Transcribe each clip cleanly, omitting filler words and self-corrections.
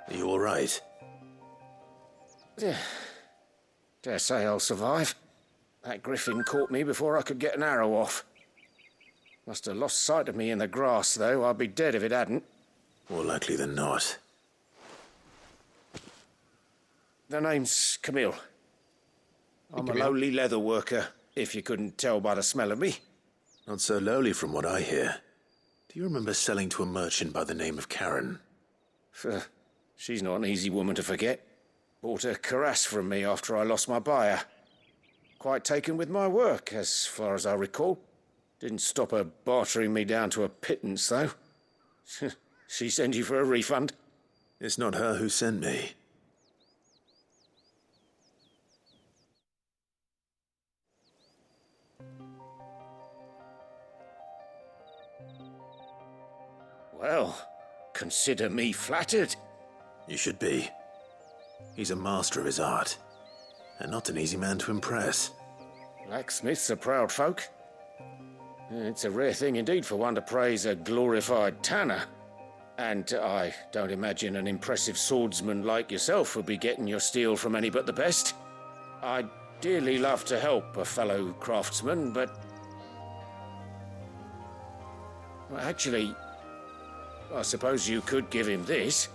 Are you all right? Yeah. Dare say I'll survive. That griffin caught me before I could get an arrow off. Must have lost sight of me in the grass, though. I'd be dead if it hadn't. More likely than not. The name's Camille. I'm a lowly leather worker, if you couldn't tell by the smell of me. Not so lowly from what I hear. Do you remember selling to a merchant by the name of Karen? She's not an easy woman to forget. Bought a cuirass from me after I lost my buyer. Quite taken with my work, as far as I recall. Didn't stop her bartering me down to a pittance, though. She send you for a refund? It's not her who sent me. Well, consider me flattered. You should be. He's a master of his art, and not an easy man to impress. Blacksmiths are proud folk. It's a rare thing indeed for one to praise a glorified tanner. And I don't imagine an impressive swordsman like yourself would be getting your steel from any but the best. I'd dearly love to help a fellow craftsman, but... well, actually, I suppose you could give him this.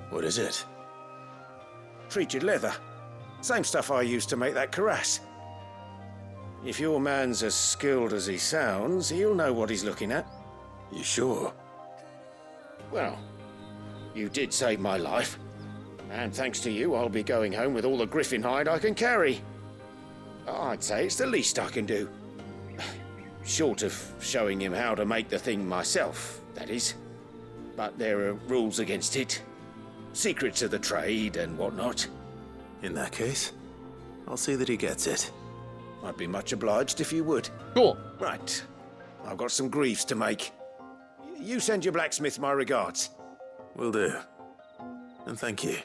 What is it? Treated leather. Same stuff I used to make that cuirass. If your man's as skilled as he sounds, he'll know what he's looking at. You sure? Well, you did save my life. And thanks to you, I'll be going home with all the griffin hide I can carry. I'd say it's the least I can do. Short of showing him how to make the thing myself, that is. But there are rules against it. Secrets of the trade and whatnot. In that case, I'll see that he gets it. I'd be much obliged if you would. Cool. Right. I've got some greaves to make. You send your blacksmith my regards. Will do. And thank you.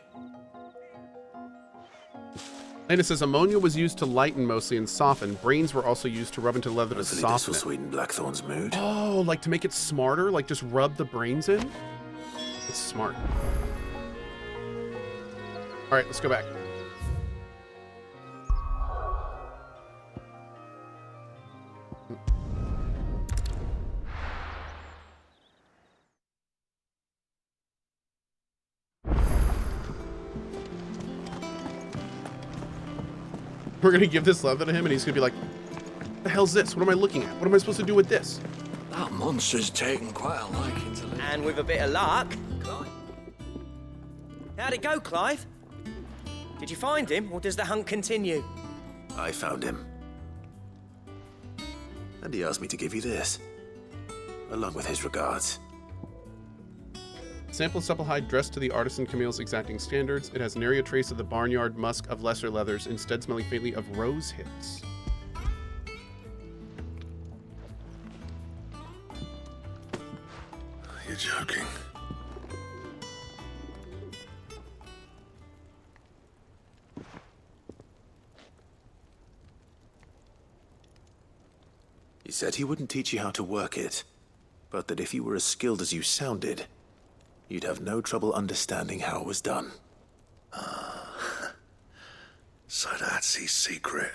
And it says ammonia was used to lighten mostly and soften. Brains were also used to rub into leather to Hopefully soften this will it. sweeten Blackthorn's mood. Oh, like to make it smarter? Like just rub the brains in? It's smart. All right, let's go back. We're gonna give this leather to him and he's gonna be like, what the hell's this? What am I looking at? What am I supposed to do with this? That monster's taken quite a liking to live. And with a bit of luck... How'd it go, Clive? Did you find him, or does the hunt continue? I found him. And he asked me to give you this, along with his regards. Sample supple hide dressed to the artisan Camille's exacting standards. It has nary a trace of the barnyard musk of lesser leathers, instead smelling faintly of rose hips. You're joking. He said he wouldn't teach you how to work it, but that if you were as skilled as you sounded, you'd have no trouble understanding how it was done. So that's his secret.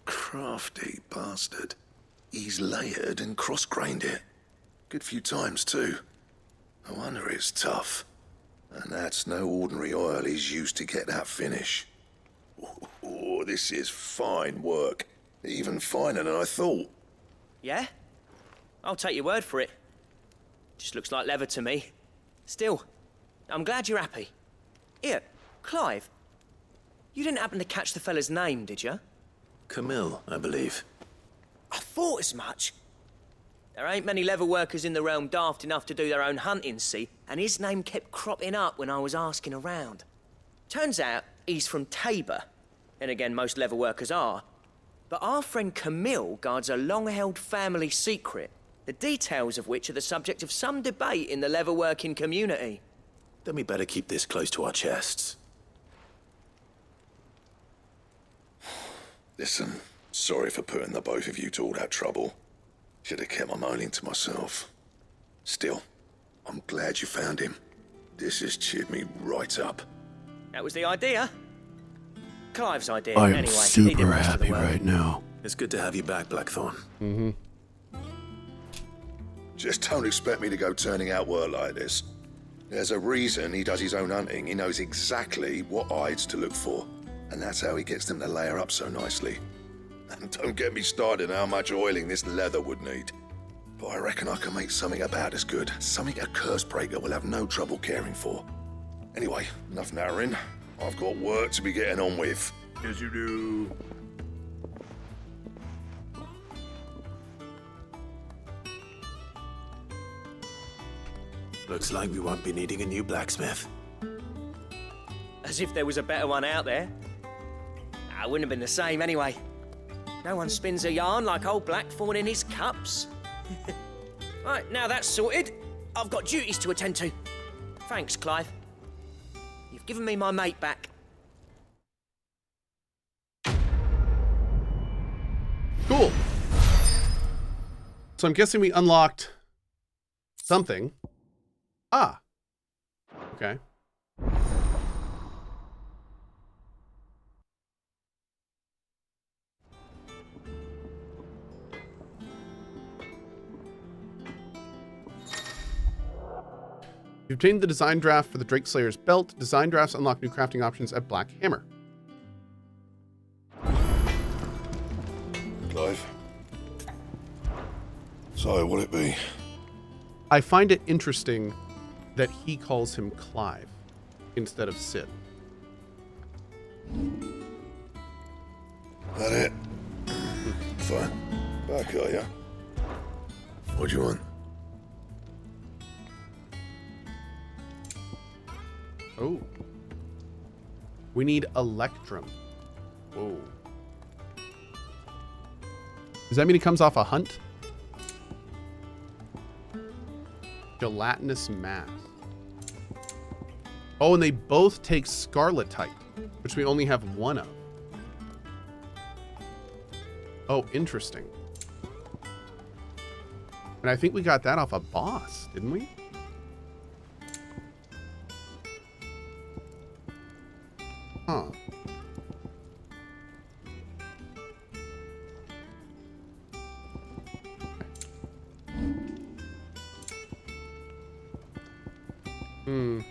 Crafty bastard. He's layered and cross-grained it. Good few times, too. No wonder it's tough. And that's no ordinary oil he's used to get that finish. Oh, this is fine work. Even finer than I thought. Yeah? I'll take your word for it. Just looks like leather to me. Still, I'm glad you're happy. Here, Clive. You didn't happen to catch the fella's name, did you? Camille, I believe. I thought as much. There ain't many leather workers in the realm daft enough to do their own hunting, see? And his name kept cropping up when I was asking around. Turns out he's from Tabor. And again, most leather workers are. But our friend Camille guards a long-held family secret, the details of which are the subject of some debate in the leather-working community. Then we better keep this close to our chests. Listen, sorry for putting the both of you to all that trouble. Should have kept my moaning to myself. Still, I'm glad you found him. This has cheered me right up. That was the idea. Clive's idea, I am anyway. He did super most of the happy work. right now. It's good to have you back, Blackthorn. Mm-hmm. Just don't expect me to go turning out work like this. There's a reason he does his own hunting. He knows exactly what hides to look for. And that's how he gets them to layer up so nicely. And don't get me started on how much oiling this leather would need. But I reckon I can make something about as good. Something a Cursebreaker will have no trouble caring for. Anyway, enough narrowing. I've got work to be getting on with. Yes, you do. Looks like we won't be needing a new blacksmith. As if there was a better one out there. I wouldn't have been the same anyway. No one spins a yarn like old Blackthorn in his cups. Right, now that's sorted, I've got duties to attend to. Thanks, Clive. You've given me my mate back. Cool. So I'm guessing we unlocked something. Ah. Okay. You've obtained the design draft for the Drake Slayer's belt. Design drafts unlock new crafting options at Black Hammer. Clive. So, what'll it be? I find it interesting that he calls him Clive instead of Sid. That it? Fine. Back, are ya? What do you want? Oh. We need Electrum. Whoa. Does that mean he comes off a hunt? Gelatinous mass. Oh, and they both take Scarletite, which we only have one of. Oh, interesting. And I think we got that off a boss, didn't we? Huh. Hmm.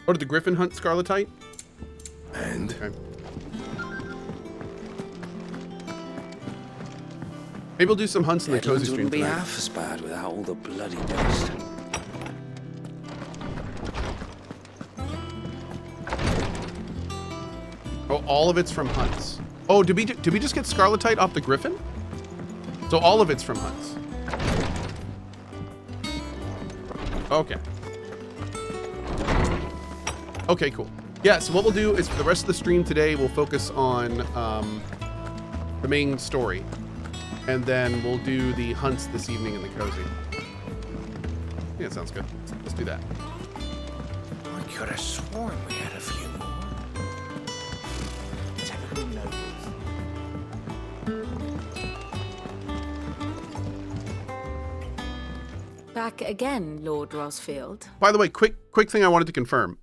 Oh, did the Griffin hunt Scarletite? And? Okay. Maybe we'll do some hunts in the cozy stream wouldn't be tonight. half as bad without all the bloody dust. Oh, all of it's from hunts. Oh, did we just get Scarletite off the Griffin? So all of it's from hunts. Okay. Okay, cool. Yeah, so what we'll do is for the rest of the stream today, we'll focus on the main story. And then we'll do the hunts this evening in the cozy. Yeah, sounds good. Let's do that. I could have sworn we had a few more. Typical nobles. Back again, Lord Rosfield. By the way, quick thing I wanted to confirm.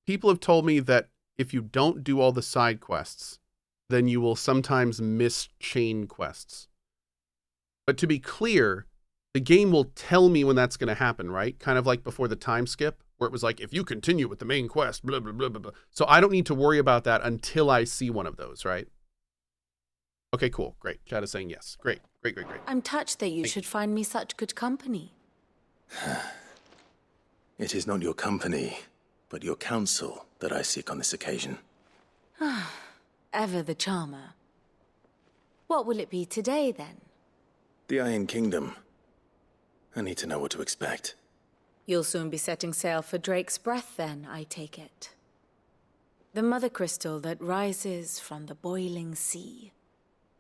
People have told me that if you don't do all the side quests, then you will sometimes miss chain quests. But to be clear, the game will tell me when that's going to happen, right? Kind of like before the time skip, where it was like, if you continue with the main quest, blah, blah, blah, blah, blah. So I don't need to worry about that until I see one of those, right? Okay, cool. Great. Chad is saying yes. Great. I'm touched that you should find me such good company. It is not your company, but your counsel that I seek on this occasion. Ever the charmer. What will it be today, then? The Iron Kingdom. I need to know what to expect. You'll soon be setting sail for Drake's Breath, then, I take it. The mother crystal that rises from the boiling sea.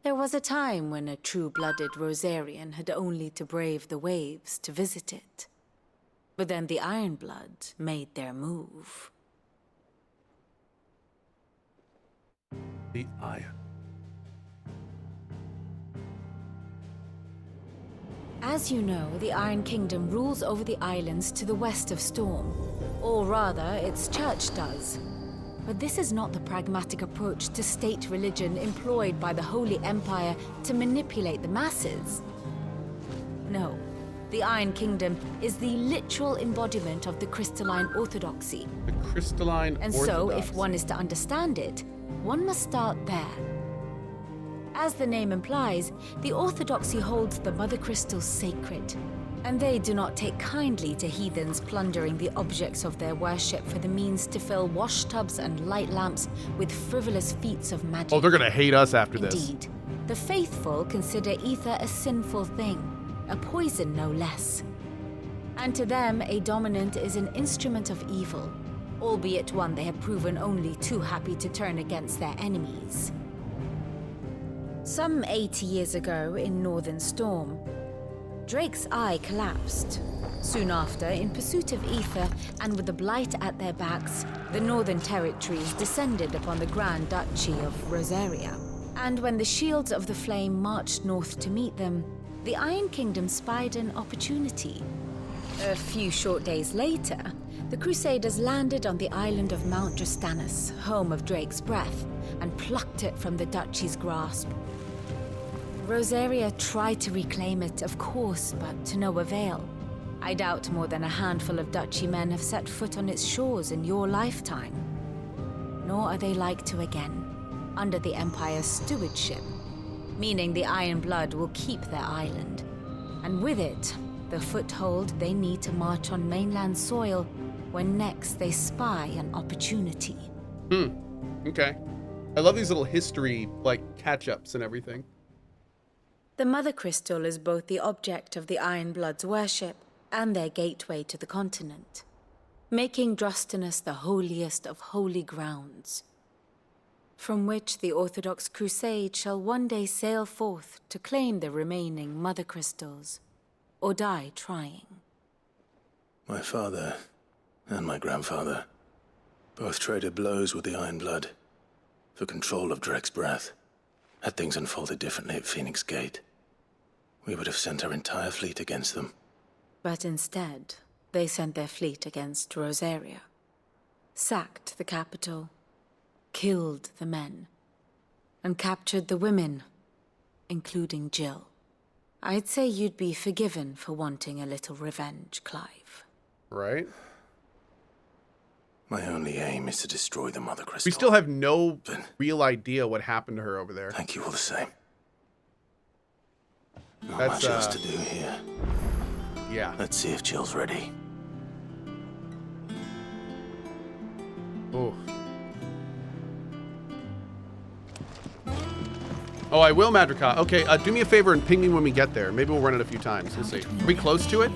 There was a time when a true-blooded Rosarian had only to brave the waves to visit it. But then the Ironblood made their move. The iron. As you know, the Iron Kingdom rules over the islands to the west of Storm. Or rather, its church does. But this is not the pragmatic approach to state religion employed by the Holy Empire to manipulate the masses. No, the Iron Kingdom is the literal embodiment of the crystalline orthodoxy. The crystalline And orthodox. so, if one is to understand it, one must start there. As the name implies, the orthodoxy holds the Mother Crystals sacred, and they do not take kindly to heathens plundering the objects of their worship for the means to fill washtubs and light lamps with frivolous feats of magic. Oh, they're gonna hate us after this. Indeed, the faithful consider ether a sinful thing, a poison no less. And to them, a dominant is an instrument of evil, albeit one they have proven only too happy to turn against their enemies. Some 80 years ago in Northern Storm, Drake's eye collapsed. Soon after, in pursuit of ether and with the blight at their backs, the Northern Territories descended upon the Grand Duchy of Rosaria. And when the Shields of the Flame marched north to meet them, the Iron Kingdom spied an opportunity. A few short days later, the Crusaders landed on the island of Mount Drastanus, home of Drake's breath, and plucked it from the duchy's grasp. Rosaria tried to reclaim it, of course, but to no avail. I doubt more than a handful of duchy men have set foot on its shores in your lifetime. Nor are they like to again, under the Empire's stewardship, meaning the Iron Blood will keep their island, and with it, the foothold they need to march on mainland soil when next they spy an opportunity. Okay. I love these little history, like, catch-ups and everything. The Mother Crystal is both the object of the Iron Blood's worship and their gateway to the continent, making Drastanus the holiest of holy grounds, from which the Orthodox Crusade shall one day sail forth to claim the remaining Mother Crystals, or die trying. My father and my grandfather both traded blows with the Iron Blood for control of Drake's breath. Had things unfolded differently at Phoenix Gate, we would have sent our entire fleet against them. But instead, they sent their fleet against Rosaria, sacked the capital, killed the men, and captured the women, including Jill. I'd say you'd be forgiven for wanting a little revenge, Clive. Right? My only aim is to destroy the Mother Crystal. We still have no Then- real idea what happened to her over there. Thank you all the same. Not That's, much else to do here. Yeah. Let's see if Jill's ready. Oh. Oh, I will, Madrika. Okay, do me a favor and ping me when we get there. Maybe we'll run it a few times. We'll see. Are we close to it?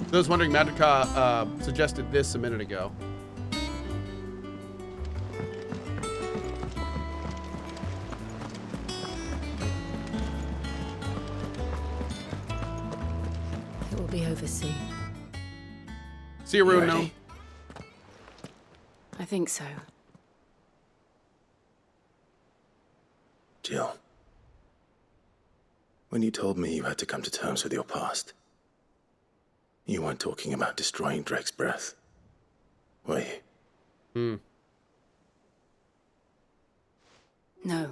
For those wondering, Madrika suggested this a minute ago. It will be over soon. See you, You Rune. ready? I think so. Jill, when you told me you had to come to terms with your past, you weren't talking about destroying Drake's breath, were you? No.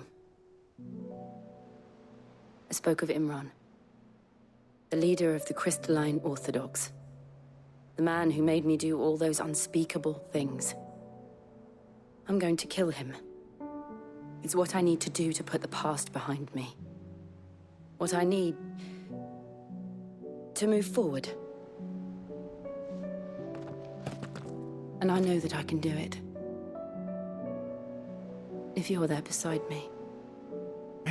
I spoke of Imran, the leader of the Crystalline Orthodox. The man who made me do all those unspeakable things. I'm going to kill him. It's what I need to do to put the past behind me. What I need to move forward. And I know that I can do it. If you're there beside me.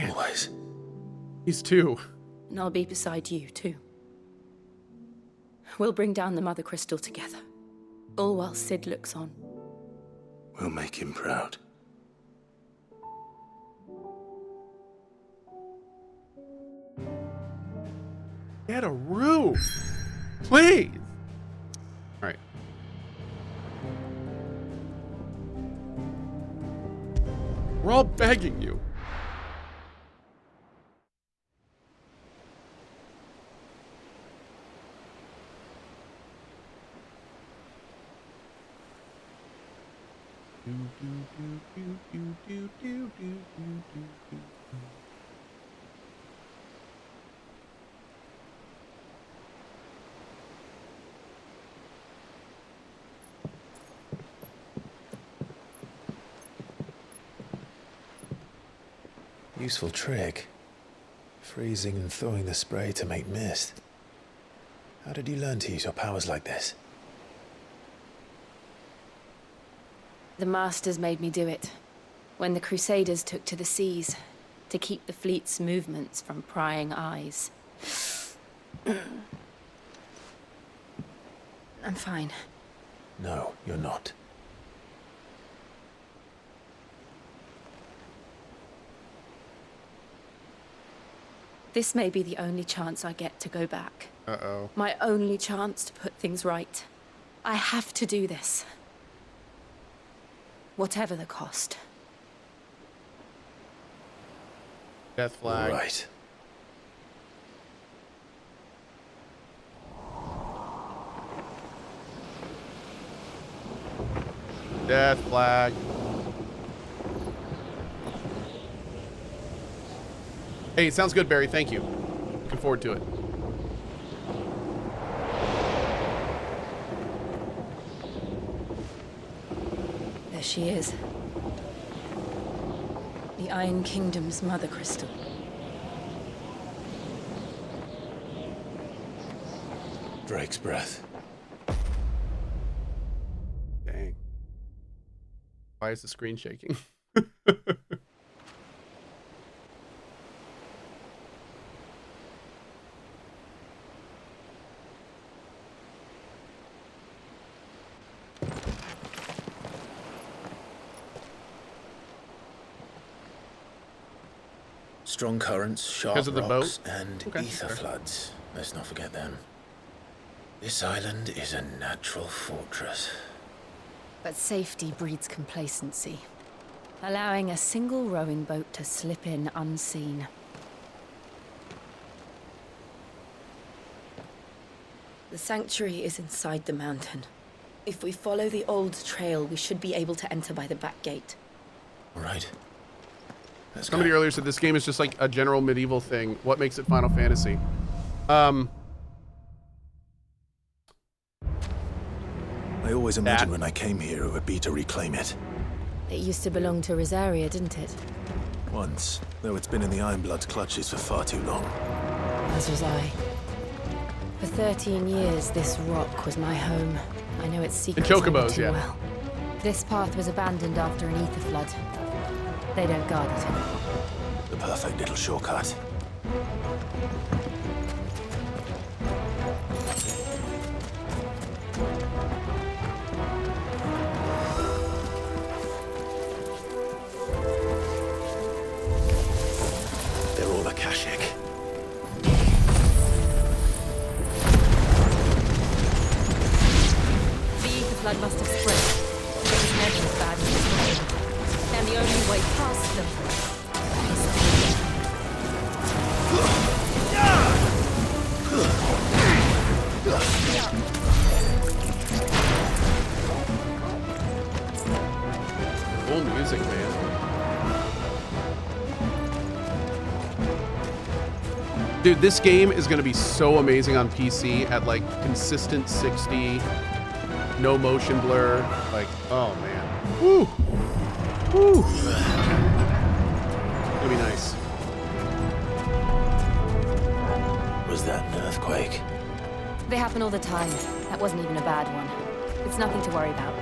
Always. He's two. And I'll be beside you, too. We'll bring down the Mother Crystal together. All while Sid looks on. We'll make him proud. Get a room. Please. All right. We're all begging you. Useful trick. Freezing and thawing the spray to make mist. How did you learn to use your powers like this? The Masters made me do it. When the Crusaders took to the seas, to keep the fleet's movements from prying eyes. I'm fine. No, you're not. This may be the only chance I get to go back. Uh-oh. My only chance to put things right. I have to do this. Whatever the cost. Death flag. Right. Death flag. Hey, it sounds good, Barry. Thank you. Looking forward to it. There she is. The Iron Kingdom's Mother Crystal. Drake's breath. Dang. Why is the screen shaking? Strong currents, sharp Because of the rocks, boat? and Okay, ether fair. floods. Let's not forget them. This island is a natural fortress. But safety breeds complacency. Allowing a single rowing boat to slip in unseen. The sanctuary is inside the mountain. If we follow the old trail, we should be able to enter by the back gate. All right. Let's Somebody go. earlier said this game is just like a general medieval thing. What makes it Final Fantasy? I always imagined when I came here it would be to reclaim it. It used to belong to Rosaria, didn't it? Once, though it's been in the Ironblood's clutches for far too long. As was I. For 13 years, this rock was my home. I know its secrets only chocobos, too yeah. well. This path was abandoned after an ether flood. They don't guard it anymore. The perfect little shortcut. They're all Akashic. The ether flood must have spread. It was never as bad as this one. And the only way past them is through. Cool music, man. Dude, this game is going to be so amazing on PC at like consistent 60, no motion blur. Like, oh man. Woo! Woo! It'll be nice. Was that an earthquake? They happen all the time. That wasn't even a bad one. It's nothing to worry about.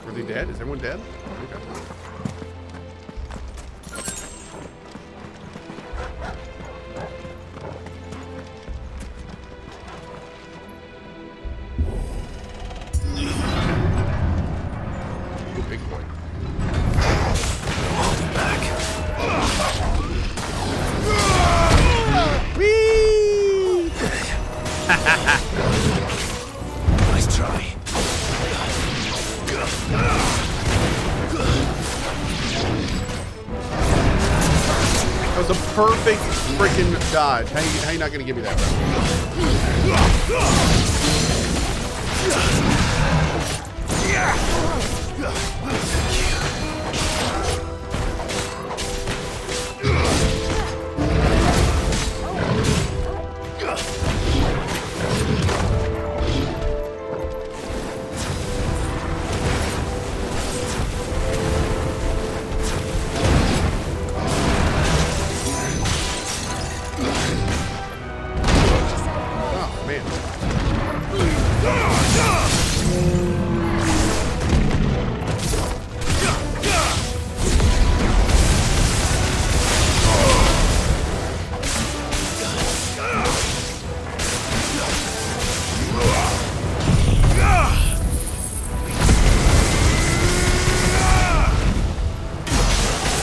Were they dead? Is everyone dead? Okay. Big boy. Whee! Nice try. was a perfect freaking dodge. How you not gonna give me that,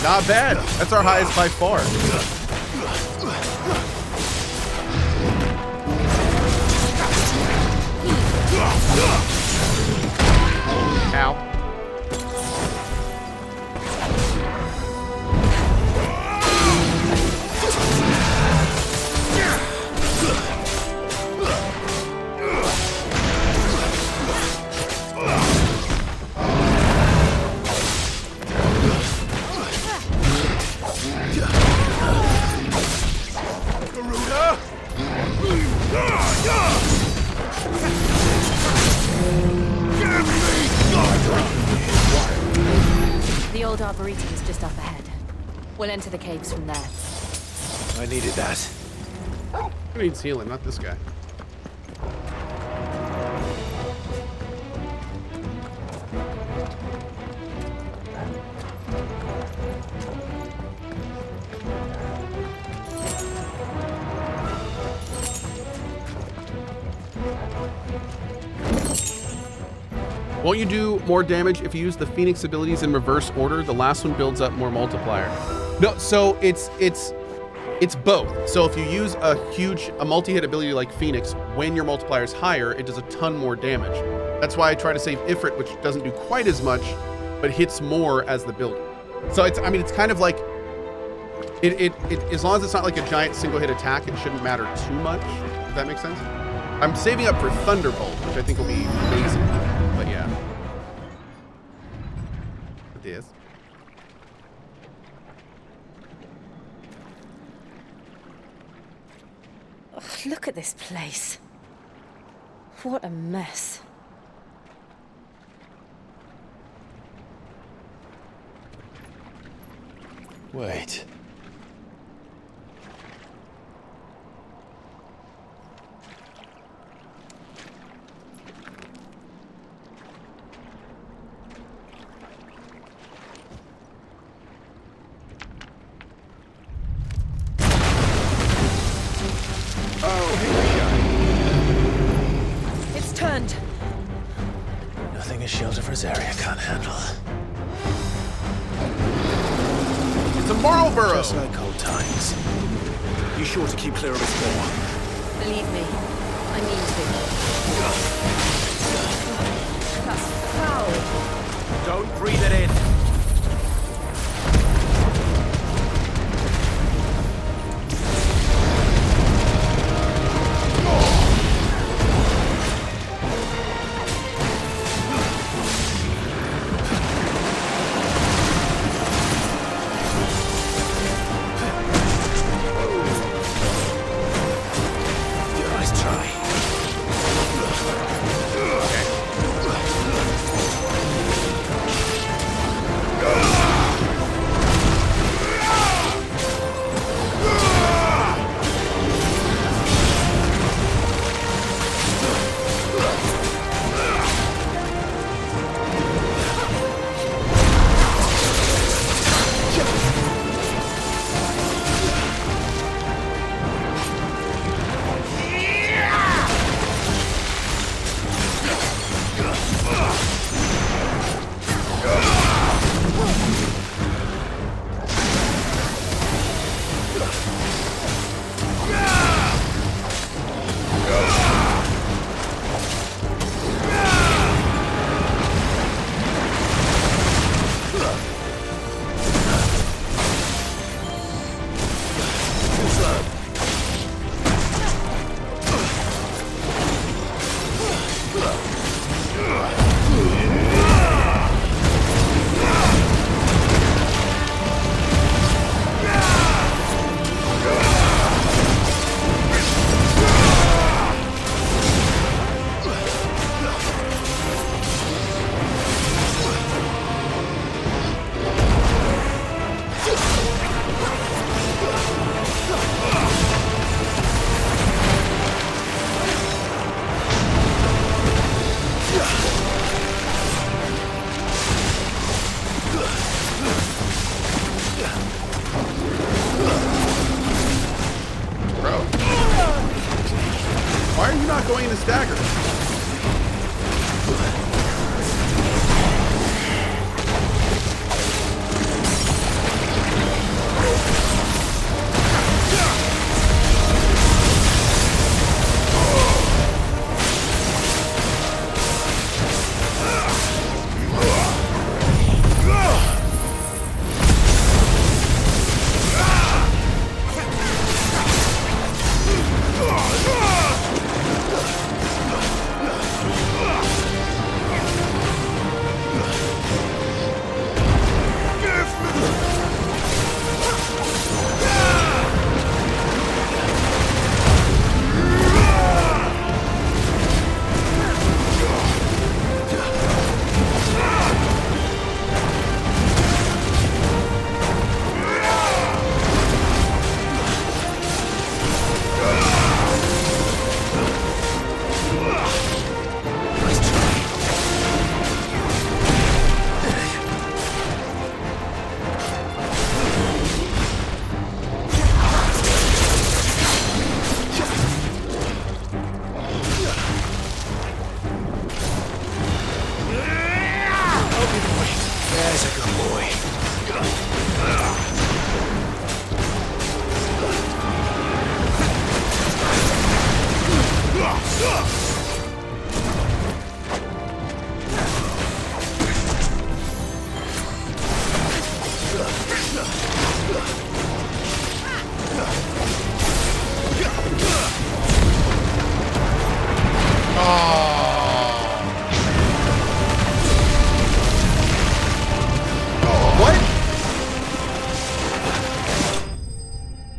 Not bad. That's our highest by far. Ow. The old arboretum is just up ahead. We'll enter the caves from there. I needed that. Who needs healing? Not this guy. Won't you do more damage if you use the Phoenix abilities in reverse order? The last one builds up more multiplier. No, so it's both. So if you use a multi-hit ability like Phoenix, when your multiplier is higher, it does a ton more damage. That's why I try to save Ifrit, which doesn't do quite as much, but hits more as the builder. So it's kind of like, it as long as it's not like a giant single hit attack, it shouldn't matter too much, if that makes sense. I'm saving up for Thunderbolt, which I think will be amazing, but yeah. It is. Ugh, look at this place. What a mess. Wait. It's turned. Nothing a shelter for this area can't handle. It's a Marlboro! Just like old times. You sure to keep clear of its more? Believe me, I mean to. That's foul. Don't breathe it in. not going into stagger. There's a good boy.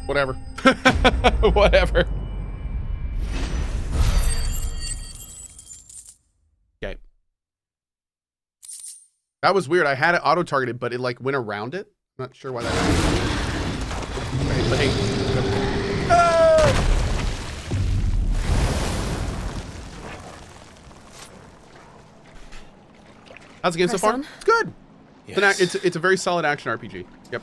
Whatever. Whatever. Okay. That was weird. I had it auto-targeted, but it like went around it. I'm not sure why that happened. Okay, but hey. Ah! How's the game so far? Press on? It's good. Yes. It's a very solid action RPG. Yep.